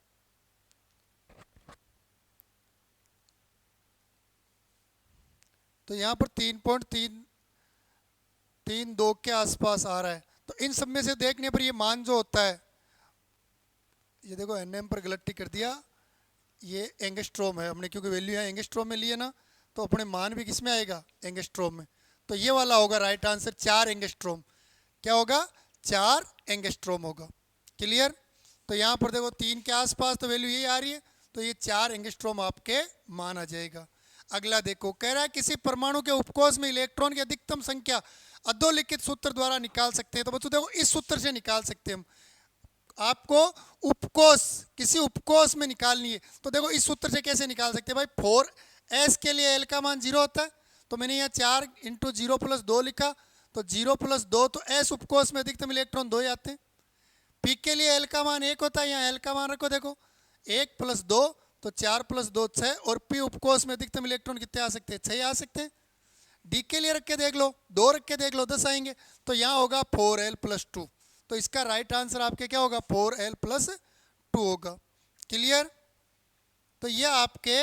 तो यहाँ पर 3.332 के आसपास आ रहा है। तो इन सब में से देखने पर ये मान जो होता है, ये देखो NM पर गलत टिक कर दिया, ये एंगस्ट्रॉम है हमने, क्योंकि वैल्यू यहाँ एंगस्ट्रॉम में लिए ना, तो अपने मान भी किस में आएगा? एंगस्ट्रॉम में। तो ये वाला होगा राइट आंसर, 4 एंगस्ट्रॉम। क्या होगा? 4 एंगस्ट्रॉम होगा। क्लियर? तो यहाँ पर देखो 3 के आसपास तो वैल्यू यही आ रही है, तो ये 4 एंगस्ट्रॉम आपके मान आ जाएगा। अगला देखो, कह रहा है किसी परमाणु के उपकोष में इलेक्ट्रॉन की अधिकतम संख्या अधोलिखित सूत्र द्वारा निकाल सकते हैं। तो बच्चों देखो इस सूत्र से निकाल सकते हैं हम। आपको उपकोष, किसी उपकोष में निकालनी है, तो देखो इस सूत्र से कैसे निकाल सकते हैं भाई। 4s के लिए l का मान 0 होता है, तो मैंने यहाँ 4 × 0 + 2 लिखा, तो 0 + 2, तो s उपकोष में अधिकतम इलेक्ट्रॉन 2 ही आते हैं। p के लिए l का मान 1 होता है, यहाँ l का मान रखो, देखो 1 + 2, तो 4 + 2 6, और p उपकोष में अधिकतम इलेक्ट्रॉन कितने आ सकते हैं, 6 आ सकते हैं। d के लिए रख के देख लो, 2 रख के देख लो, 10 आएंगे, तो यहाँ होगा 4l + 2। तो इसका राइट आंसर आपके क्या होगा, 4l + 2 होगा। क्लियर। तो ये आपके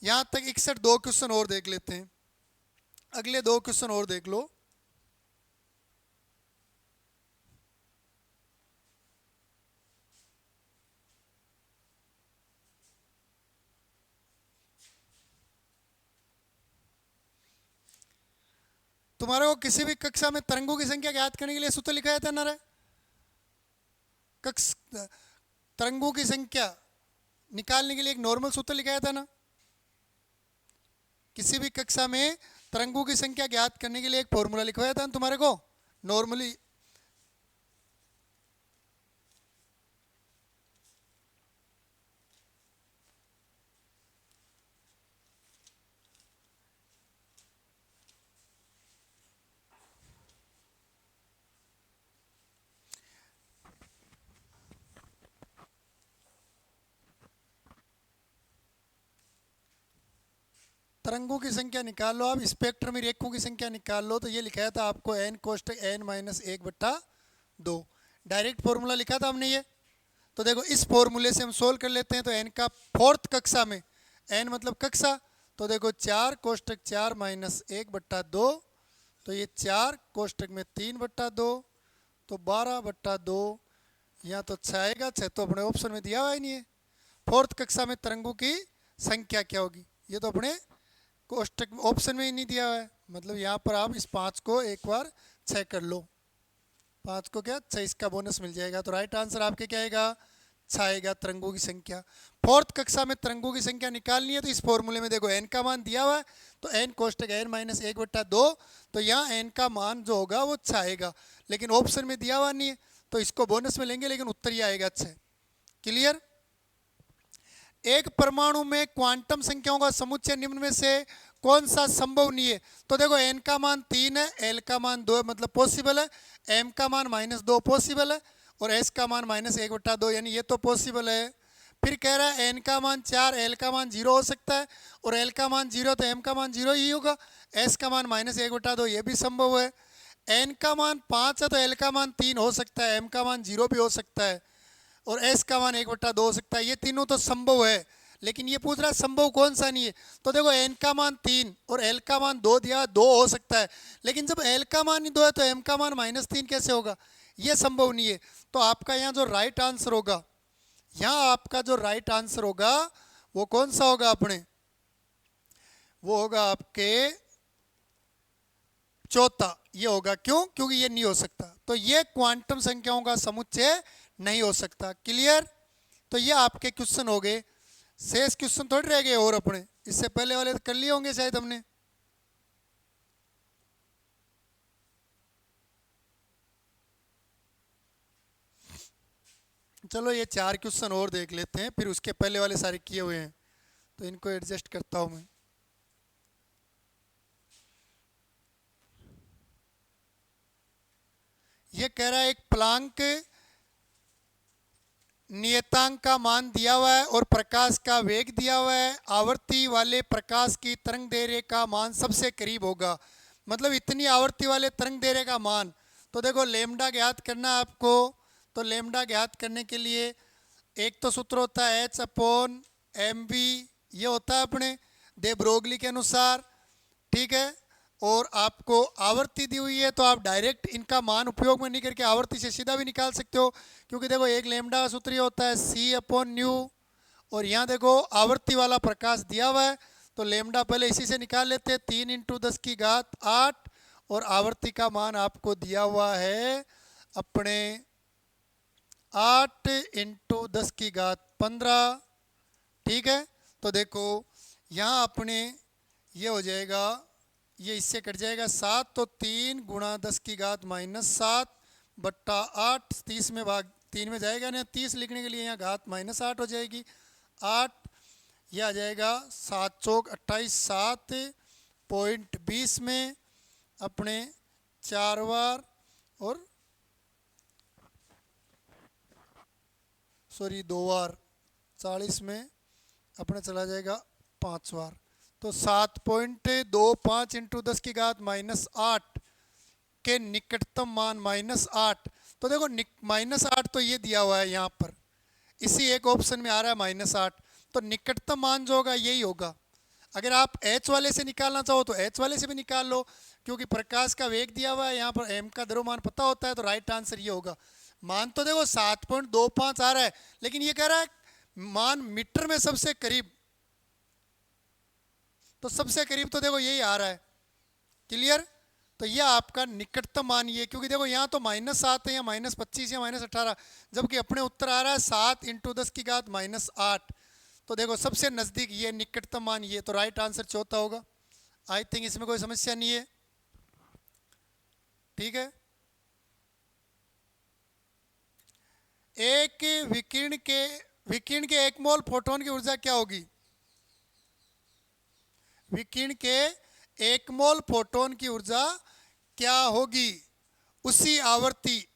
यहाँ तक 61 दो क्वेश्चन और देख लेते हैं। अगले 2 क्वेश्चन और देख लो। तुम्हारे को किसी भी कक्षा में तरंगों की संख्या ज्ञात करने के लिए सूत्र लिखा जाता है ना रे? तरंगों की संख्या निकालने के लिए एक नॉर्मल सूत्र लिखा जाता है ना? किसी भी कक्षा में तरंगों की संख्या ज्ञात करने के लिए एक फॉर्मूला लिखवाया जाता है ना तुम्हारे को नॉर्मली। तरंगों की संख्या निकाल लो आप, स्पेक्ट्रम में रेखों की संख्या निकाल लो, तो ये लिखाया था आपको n कोष्टक n - 1/2। डायरेक्ट फॉर्मूला लिखा था हमने ये। तो देखो इस फॉर्मूले से हम सोल्व कर लेते हैं। तो n का 4th कक्षा में, n मतलब कक्षा, तो देखो 4 कोष्टक 4 - 1/2, तो ये 4 कोष्टक में 3/2, तो 12/2, यहाँ तो 6 आएगा। 6 तो अपने ऑप्शन में दिया हुआ ही नहीं है। 4th कक्षा में तरंगों की संख्या क्या होगी, ये तो अपने कोष्टक ऑप्शन में ही नहीं दिया हुआ है। मतलब यहाँ पर आप इस 5 को एक बार 6 कर लो, 5 को क्या 6 इसका बोनस मिल जाएगा। तो राइट आंसर आपके क्या आएगा, 6 आएगा तरंगों की संख्या। 4th कक्षा में तरंगों की संख्या निकालनी है, तो इस फॉर्मूले में देखो n का मान दिया हुआ है, तो n कोष्टक n - 1/2, तो यहाँ n का मान जो होगा वो 6 आएगा, लेकिन ऑप्शन में दिया हुआ नहीं है, तो इसको बोनस में लेंगे, लेकिन उत्तर ही आएगा 6। क्लियर। एक परमाणु में क्वांटम संख्याओं का समुच्चय निम्न में से कौन सा संभव नहीं है? तो देखो n का मान 3 है, l का मान 2 है, मतलब पॉसिबल है, m का मान -2 पॉसिबल है, और s का मान -1/2, यानी ये तो पॉसिबल है। फिर कह रहा है n का मान 4, l का मान 0 हो सकता है, और l का मान 0 तो m का मान 0 ही होगा। s का मान -1/2, ये भी संभव है। n का मान 5 है, तो l का मान 3 हो सकता है, m का मान 0 भी हो सकता है, और s का मान 1/2 हो सकता है। ये तीनों तो संभव है, लेकिन ये पूछ रहा है संभव कौन सा नहीं है। तो देखो n का मान 3 और l का मान 2 दिया, 2 हो सकता है, लेकिन जब l का मान ही 2 है तो m का मान -3 कैसे होगा, ये संभव नहीं है। तो आपका यहाँ जो राइट आंसर होगा, यहाँ आपका जो राइट आंसर होगा वो कौन सा होगा अपने, वो होगा आपके चौथा, ये होगा। क्यों? क्योंकि ये नहीं हो सकता, तो ये क्वांटम संख्याओं का समुच्चय नहीं हो सकता। क्लियर। तो ये आपके क्वेश्चन हो गए। शेष क्वेश्चन थोड़े रह गए और अपने, इससे पहले वाले तो कर लिए होंगे शायद हमने। चलो ये 4 क्वेश्चन और देख लेते हैं, फिर उसके पहले वाले सारे किए हुए हैं, तो इनको एडजस्ट करता हूं मैं। ये कह रहा है एक प्लांक नियतांक का मान दिया हुआ है और प्रकाश का वेग दिया हुआ है। आवर्ती वाले प्रकाश की तरंग दैर्ध्य का मान सबसे करीब होगा, मतलब इतनी आवर्ती वाले तरंग दैर्ध्य का मान। तो देखो लेमडा ज्ञात करना है आपको, तो लेमडा ज्ञात करने के लिए एक तो सूत्र होता है H/mv, ये होता है अपने दे ब्रोगली के अनुसार, ठीक है। और आपको आवर्ती दी हुई है, तो आप डायरेक्ट इनका मान उपयोग में नहीं करके आवर्ती से सीधा भी निकाल सकते हो, क्योंकि देखो एक लेमडा का सूत्र ये होता है C/ν, और यहाँ देखो आवर्ती वाला प्रकाश दिया हुआ है, तो लेमडा पहले इसी से निकाल लेते हैं, 3 × 10⁸, और आवर्ती का मान आपको दिया हुआ है अपने 8 इंटू 10⁻15। ठीक है, तो देखो यहाँ अपने ये हो जाएगा, ये इससे कट जाएगा 7, तो 3 गुणा 10⁻−7 बट्टा 8, 30 में भाग 3 में जाएगा ना, 30 लिखने के लिए यहाँ घात -8 हो जाएगी 8, यह आ जाएगा 7 चौक 28, 7.20 में अपने 4 बार और 2 बार 40 में अपने चला जाएगा 5 बार, तो 7.25 इंटू 10⁻−8 के निकटतम मान -8। तो देखो -8 तो ये दिया हुआ है यहाँ पर, इसी एक ऑप्शन में आ रहा है -8, तो निकटतम मान जो होगा यही होगा। अगर आप h वाले से निकालना चाहो तो h वाले से भी निकाल लो, क्योंकि प्रकाश का वेग दिया हुआ है, यहाँ पर m का द्रव्यमान पता होता है, तो राइट आंसर ये होगा। मान तो देखो 7.25 आ रहा है, लेकिन ये कह रहा है मान मीटर में सबसे करीब, तो सबसे करीब तो देखो यही आ रहा है। क्लियर? तो यह आपका निकटतम मान ये, क्योंकि देखो यहाँ तो -7 है या -25 या -18, जबकि अपने उत्तर आ रहा है 7 इंटू 10⁻8। तो देखो सबसे नज़दीक ये निकटतम मान ये, तो राइट आंसर चौथा होगा। आई थिंक इसमें कोई समस्या नहीं है। ठीक है, एक विकिरण के 1 मोल फोटोन की ऊर्जा क्या होगी? विकिरण के 1 मोल फोटोन की ऊर्जा क्या होगी? उसकी आवृत्ति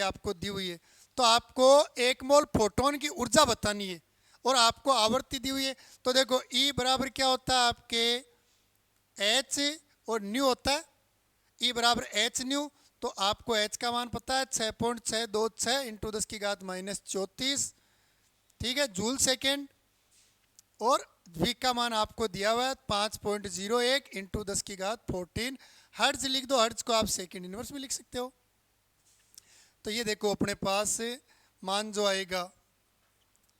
आपको दी हुई है, तो आपको 1 मोल फोटोन की ऊर्जा बतानी है और आपको आवृत्ति दी हुई है। तो देखो E बराबर क्या होता है आपके H और न्यू होता है, E बराबर H न्यू, तो आपको H का मान पता है 6.626 इंटू 10⁻34। ठीक है, जूल सेकेंड, और V का मान आपको दिया हुआ है 5.01 इंटू 10⁻14। हर्ट्ज लिख दो, हर्ट्ज को आप सेकेंड इनवर्स में लिख सकते हो। तो ये देखो अपने पास मान जो आएगा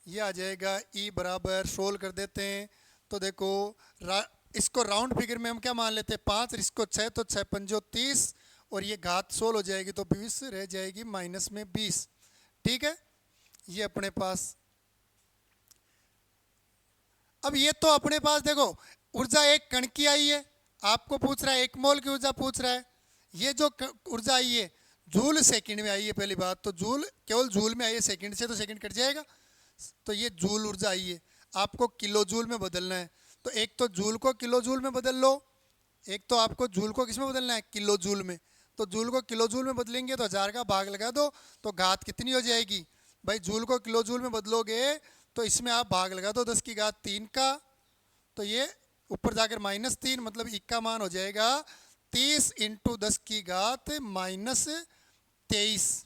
ये आ जाएगा E बराबर, सोल्व कर देते हैं। तो देखो इसको राउंड फिगर में हम क्या मान लेते हैं 5, इसको 6, तो 6 पंजो 30, और ये घात 16 हो जाएगी, तो 20 रह जाएगी माइनस में 20। ठीक है, ये अपने पास। अब ये तो अपने पास देखो ऊर्जा एक कण की आई है, आपको पूछ रहा है 1 मोल की ऊर्जा पूछ रहा है। ये जो ऊर्जा आई है जूल सेकंड में आई है, पहली बात तो जूल केवल जूल में आई है, सेकंड से तो सेकंड कट जाएगा, तो ये जूल ऊर्जा आई है। आपको किलो जूल में बदलना है, तो एक तो जूल को किलो जूल में बदल लो, एक तो आपको जूल को किस में बदलना है, किलो जूल में। तो जूल को किलो जूल में बदलेंगे तो 1000 का भाग लगा दो, तो घात कितनी हो जाएगी भाई? जूल को किलो जूल में बदलोगे तो इसमें आप भाग लगा दो 10⁻3 का, तो ये ऊपर जाकर -3, मतलब E का मान हो जाएगा 30 इंटू 10⁻23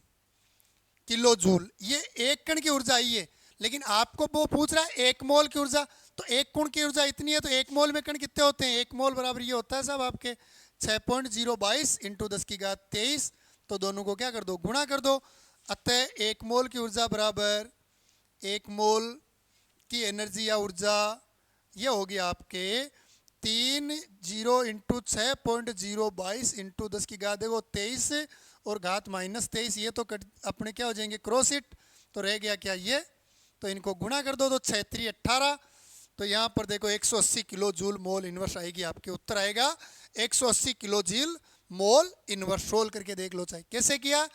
किलो जूल। ये एक कण की ऊर्जा आई है, लेकिन आपको वो पूछ रहा है 1 मोल की ऊर्जा, तो 1 कण की ऊर्जा इतनी है, तो 1 मोल में कण कितने होते हैं? 1 मोल बराबर ये होता है साहब आपके 6.022 इंटू 10⁻23, तो दोनों को क्या कर दो, गुणा कर दो। अतः 1 मोल की ऊर्जा बराबर 1 मोल की एनर्जी या ऊर्जा ये होगी आपके 30 इंटू 6.022 इंटू 10⁻23 और घात -23, ये तो अपने क्या हो जाएंगे क्रॉस इट, तो रह गया क्या ये, तो इनको गुणा कर दो, तो 6 3 18, तो यहाँ पर देखो 180 किलो जूल मोल इनवर्स आएगी, आपके उत्तर आएगा 180 kilo joule mole inverse. Solve करके देख लो चाहे कैसे किया,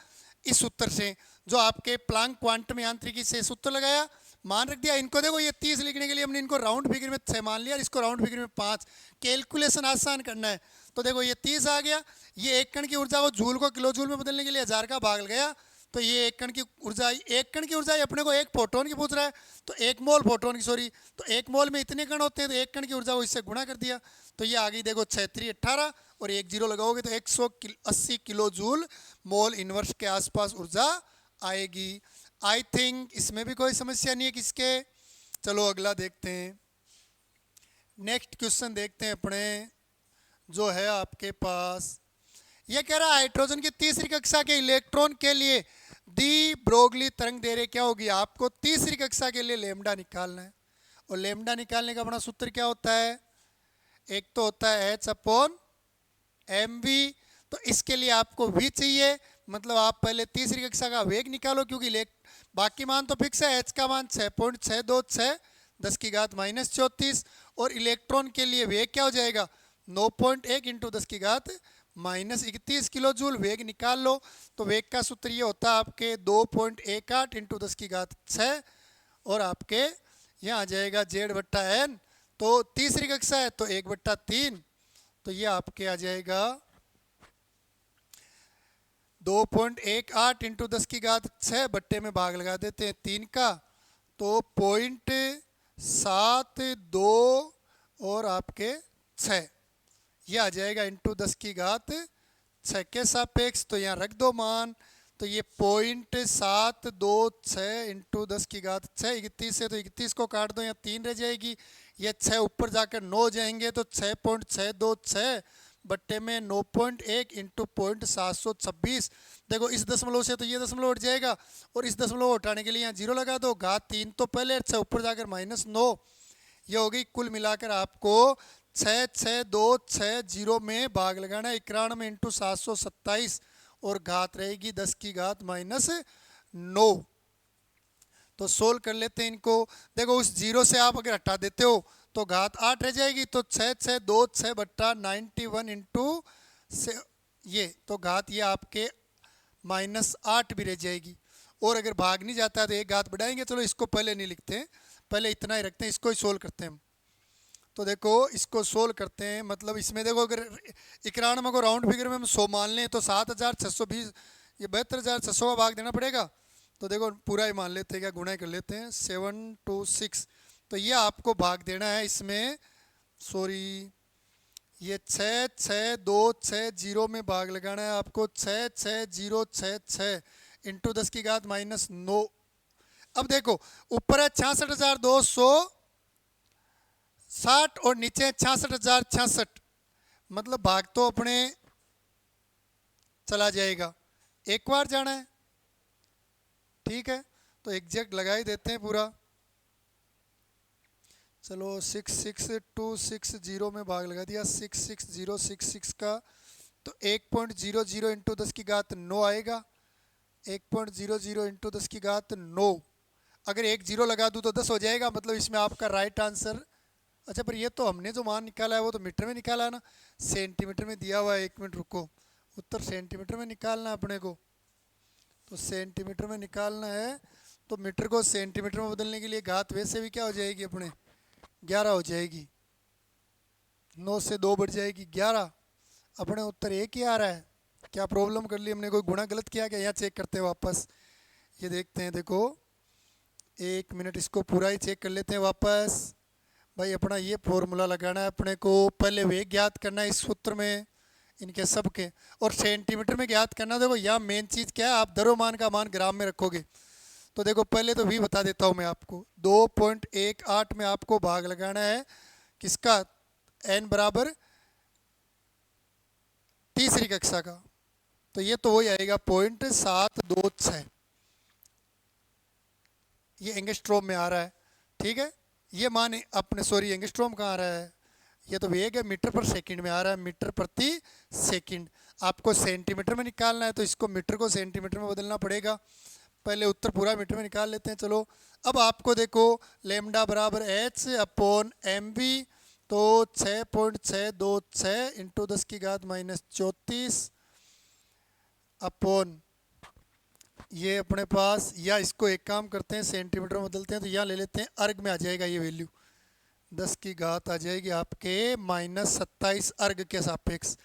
इस उत्तर से जो आपके प्लांक क्वांटम यांत्रिकी से सूत्र लगाया, मान रख दिया। इनको देखो ये 30 लिखने के लिए हमने इनको राउंड फिगर में 6 मान लिया, इसको राउंड फिगर में 5, कैलकुलेशन आसान करना है। तो देखो ये 30 आ गया, ये 1 कण की ऊर्जा को जूल को किलो जूल में बदलने के लिए 1000 का भाग गया, तो ये 1 कण की ऊर्जा आई। 1 कण की ऊर्जा अपने को 1 फोटोन की पूछ रहा है, तो 1 मोल फोटोन की, सॉरी, तो 1 मोल में इतने कण होते हैं, तो 1 कण की ऊर्जा को इससे गुणा कर दिया, तो ये आ गई देखो 6 3 18, और 1 0 लगाओगे तो 180 किलो जूल मोल इनवर्स के आसपास ऊर्जा आएगी। आई थिंक इसमें भी कोई समस्या नहीं है किसके। चलो अगला देखते हैं, नेक्स्ट क्वेश्चन देखते हैं अपने, जो है आपके पास ये कह रहा है हाइड्रोजन की तीसरी कक्षा के इलेक्ट्रॉन के लिए दी ब्रोगली तरंग दैर्घ्य क्या होगी? आपको तीसरी कक्षा के लिए लेमडा निकालना है, और लेमडा निकालने का अपना सूत्र क्या होता है? एक तो होता है H/mv, तो इसके लिए आपको v चाहिए, मतलब आप पहले तीसरी कक्षा का वेग निकालो, क्योंकि बाकी मान तो फिक्स है। एच का मान 6.626 10 की घात माइनस 34, और इलेक्ट्रॉन के लिए वेग क्या हो जाएगा 9.1 इंटू 10 की घात माइनस 31 किलो जूल। वेग निकाल लो। तो वेग का सूत्र ये होता है आपके 2.18 इंटू 10 की घात 6, और आपके यहाँ आ जाएगा जेड बट्टा एन। तो तीसरी कक्षा है तो 1/3, तो ये आपके आ जाएगा 2.18 इंटू 10 की घात 6 बट्टे में भाग लगा देते हैं 3 का, तो 0.72 और आपके 6 ये आ जाएगा इंटू 10 की घात 6 के सापेक्ष। तो यहाँ रख दो मान, तो ये 0.726 इंटू 10 की घात 6, 31 है तो 31 को काट दो, यहाँ 3 रह जाएगी। ये 6 ऊपर जाकर 9 जाएंगे, तो 6.626 बट्टे में 9.1 इंटू 0.726। देखो इस दशमलव से तो ये दशमलव हट जाएगा, और इस दशमलव हटाने के लिए यहाँ 0 लगा दो। घात 3 तो पहले, 6 ऊपर जाकर -9, ये हो गई। कुल मिलाकर आपको 6,6,2,6,0 में भाग लगाना है 91 इंटू 727, और घात रहेगी 10 की घात -9। तो सोल्व कर लेते हैं इनको। देखो उस 0 से आप अगर हटा देते हो तो घात 8 रह जाएगी, तो 6,6,2,6 बट्टा 91 इंटू से ये, तो घात ये आपके -8 भी रह जाएगी। और अगर भाग नहीं जाता तो एक घात बढ़ाएंगे। चलो इसको पहले नहीं लिखते हैं, पहले इतना ही रखते हैं, इसको ही सोल्व करते हैं हम। तो देखो इसको सोल्व करते हैं, मतलब इसमें देखो अगर 91 को राउंड फिगर में हम 100 मान लें तो 7,620, ये 72,600 का भाग देना पड़ेगा। तो देखो पूरा ही मान लेते हैं, क्या गुणा कर लेते हैं 7 2 6। तो ये आपको भाग देना है इसमें, सॉरी ये 6,6,2,6,0 में भाग लगाना है आपको 6,6,0,6,6 इंटू 10 की घात -9। अब देखो ऊपर है 66,260 और नीचे 66,066, मतलब भाग तो अपने चला जाएगा, एक बार जाना है। ठीक है, तो एग्जैक्ट लगा ही देते हैं पूरा। चलो 6,6,2,6,0 में भाग लगा दिया, 6,6,0,6,6 का, तो 1.00 इंटू 10 की घात 9 आएगा। 1.00 इंटू 10 की घात 9, अगर 1 0 लगा दूँ तो 10 हो जाएगा, मतलब इसमें आपका राइट आंसर। अच्छा पर ये तो हमने जो मान निकाला है वो तो मीटर में निकाला है ना, सेंटीमीटर में दिया हुआ है। 1 मिनट रुको, उत्तर सेंटीमीटर में निकालना है अपने को, तो सेंटीमीटर में निकालना है। तो मीटर को सेंटीमीटर में बदलने के लिए घात वैसे भी क्या हो जाएगी अपने 11 हो जाएगी, 9 से 2 बढ़ जाएगी 11। अपने उत्तर एक ही आ रहा है। क्या प्रॉब्लम कर ली हमने, कोई गुणा गलत किया क्या? यहाँ चेक करते हैं वापस, ये देखते हैं। देखो 1 मिनट, इसको पूरा ही चेक कर लेते हैं वापस। भाई अपना ये फॉर्मूला लगाना है अपने को, पहले वेग ज्ञात करना है इस सूत्र में इनके सब के, और सेंटीमीटर में ज्ञात करना। देखो यहाँ मेन चीज़ क्या है, आप द्रव्यमान का मान ग्राम में रखोगे। तो देखो पहले तो भी बता देता हूँ मैं आपको, 2.18 में आपको भाग लगाना है किसका, n बराबर तीसरी कक्षा का, तो ये तो वही आएगा 0.726, ये एंगस्ट्रोम में आ रहा है। ठीक है, ये मान अपने, सॉरी एंगस्ट्रोम कहाँ आ रहा है, ये तो वेग है, मीटर पर सेकंड में आ रहा है, मीटर प्रति सेकंड। आपको सेंटीमीटर में निकालना है तो इसको मीटर को सेंटीमीटर में बदलना पड़ेगा। पहले उत्तर पूरा मीटर में निकाल लेते हैं। चलो अब आपको देखो लेमडा बराबर h अपॉन mv, तो 6.626 इंटू 10 की घात -34 अपॉन ये अपने पास, या इसको एक काम करते हैं सेंटीमीटर में बदलते हैं, तो यहाँ ले लेते हैं अर्ग में आ जाएगा ये वैल्यू, 10 की घात आ जाएगी आपके -27 अर्ग के सापेक्ष।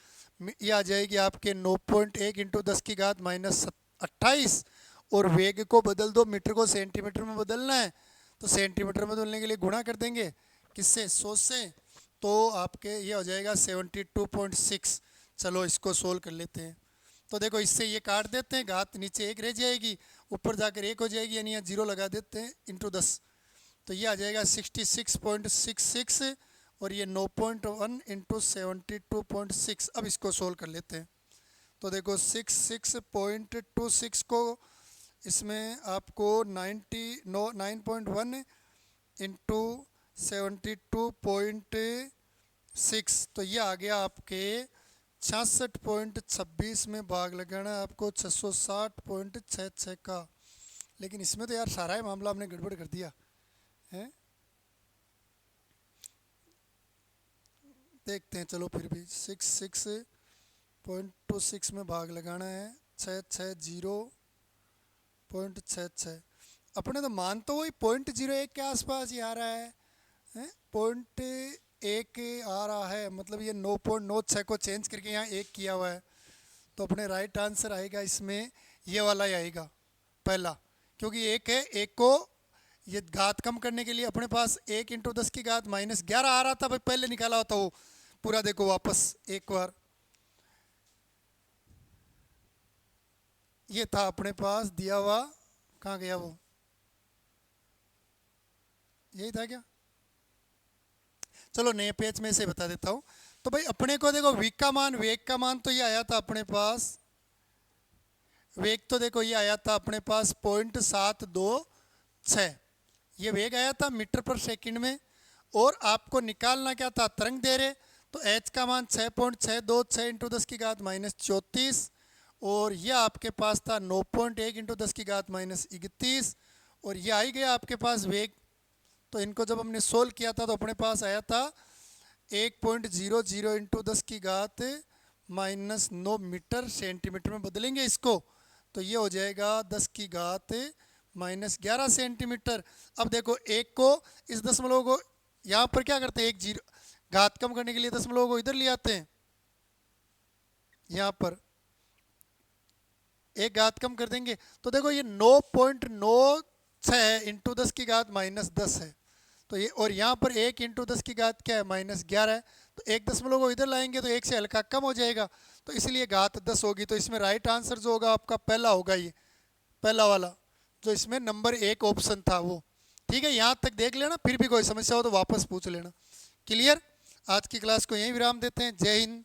ये आ जाएगी आपके 9.1 इंटू 10 की घात -28, और वेग को बदल दो, मीटर को सेंटीमीटर में बदलना है, तो सेंटीमीटर में बदलने के लिए गुणा कर देंगे किससे, 100 से, तो आपके ये हो जाएगा 72.6। चलो इसको सोल्व कर लेते हैं। तो देखो इससे ये काट देते हैं, घात नीचे 1 रह जाएगी, ऊपर जाकर 1 हो जाएगी, यानी यहाँ 0 लगा देते हैं इंटू 10, तो ये आ जाएगा 66.66, और ये 9.1 इंटू 72.6। अब इसको सोल्व कर लेते हैं। तो देखो 66.26 को इसमें आपको 9.1 इंटू 72.6, तो ये आ गया आपके 66.26 में भाग लगाना है आपको 660.66 का। लेकिन इसमें तो यार सारा ही मामला हमने गड़बड़ कर दिया है। देखते हैं, चलो फिर भी 66.26 में भाग लगाना है 660.66। अपने तो मान तो वही 0.01 के आसपास ही आ रहा है, 0.1 आ रहा है, मतलब ये 9.96 को चेंज करके यहाँ 1 किया हुआ है। तो अपने राइट आंसर आएगा इसमें ये वाला ही आएगा पहला, क्योंकि 1 है, 1 को ये घात कम करने के लिए अपने पास 1 × 10 की घात -11 आ रहा था भाई, पहले निकाला होता वो पूरा। देखो वापस एक बार, ये था अपने पास दिया हुआ, कहाँ गया वो, यही था क्या? चलो नए पेज में से बता देता हूँ। तो भाई अपने को देखो वेग का मान तो ये आया था अपने पास, वेग तो देखो ये आया था अपने पास 0.726, ये वेग आया था मीटर पर सेकंड में। और आपको निकालना क्या था, तरंग दे रहे, तो h का मान 6.626 × 10 की घात -34, और ये आपके पास था 9.1 × 10 की घात -31, और ये आई गया आपके पास वेग। तो इनको जब हमने सोल्व किया था तो अपने पास आया था 1.00 × 10 की घात -9 मीटर सेंटीमीटर में बदलेंगे इसको, तो ये हो जाएगा 10 की घात -11 सेंटीमीटर। अब देखो एक को, इस दशमलव को यहाँ पर क्या करते हैं, एक जीरो घात कम करने के लिए दशमलव को इधर ले आते हैं, यहाँ पर एक घात कम कर देंगे। तो देखो ये 9.96 × 10 की घात -10 है, तो ये, और यहाँ पर 1 × 10 की घात क्या है, -11 है, तो एक दशमलव को इधर लाएंगे तो एक से हल्का कम हो जाएगा, तो इसलिए घात 10 होगी। तो इसमें राइट आंसर जो होगा आपका पहला होगा, ये पहला वाला जो इसमें नंबर 1 ऑप्शन था वो। ठीक है, यहाँ तक देख लेना, फिर भी कोई समस्या हो तो वापस पूछ लेना। क्लियर? आज की क्लास को यहीं विराम देते हैं। जय हिंद।